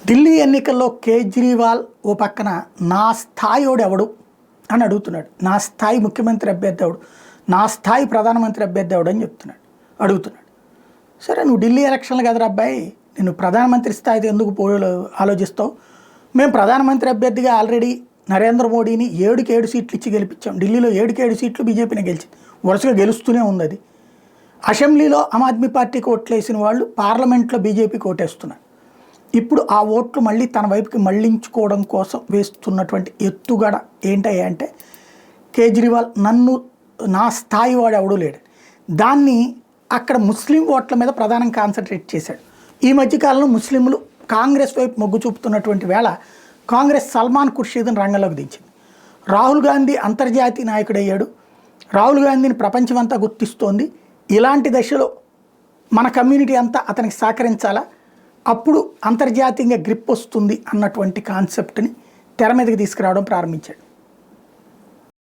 ఢిల్లీ ఎన్నికల్లో కేజ్రీవాల్ ఓ పక్కన నా స్థాయిోడు ఎవడు అని అడుగుతున్నాడు. నా స్థాయి ముఖ్యమంత్రి అభ్యర్థి ఎవడు, నా స్థాయి ప్రధానమంత్రి అభ్యర్థి ఎవడు అని అడుగుతున్నాడు. సరే, నువ్వు ఢిల్లీ ఎలక్షన్లు కదరా అబ్బాయి, నేను ప్రధానమంత్రి స్థాయితో ఎందుకు ఆలోచిస్తావు? మేము ప్రధానమంత్రి అభ్యర్థిగా ఆల్రెడీ నరేంద్ర మోడీని 7కి 7 సీట్లు ఇచ్చి గెలిపించాం. ఢిల్లీలో 7కి 7 సీట్లు బీజేపీనే గెలిచింది, వరుసగా గెలుస్తూనే ఉంది. అది అసెంబ్లీలో ఆమ్ ఆద్మీ పార్టీకి ఓట్లేసిన వాళ్ళు పార్లమెంట్లో బీజేపీకి ఓటేస్తున్నారు. ఇప్పుడు ఆ ఓట్లు మళ్ళీ తన వైపుకి మళ్లించుకోవడం కోసం వేస్తున్నటువంటి ఎత్తుగడ ఏంటంటే కేజ్రీవాల్ నా స్థాయి వాడు ఎవడూ లేడు, దాన్ని అక్కడ ముస్లిం ఓట్ల మీద ప్రధానం కాన్సన్ట్రేట్ చేశాడు. ఈ మధ్యకాలంలో ముస్లింలు కాంగ్రెస్ వైపు మొగ్గు చూపుతున్నటువంటి వేళ కాంగ్రెస్ సల్మాన్ ఖుర్షీద్ని రంగంలోకి దించింది. రాహుల్ గాంధీ అంతర్జాతీయ నాయకుడయ్యాడు, రాహుల్ గాంధీని ప్రపంచమంతా గుర్తిస్తోంది. ఇలాంటి దశలో మన కమ్యూనిటీ అంతా అతనికి సహకరించాలా, అప్పుడు అంతర్జాతీయంగా గ్రిప్ వస్తుంది అన్నటువంటి కాన్సెప్ట్ని తెర మీదకి తీసుకురావడం ప్రారంభించాడు.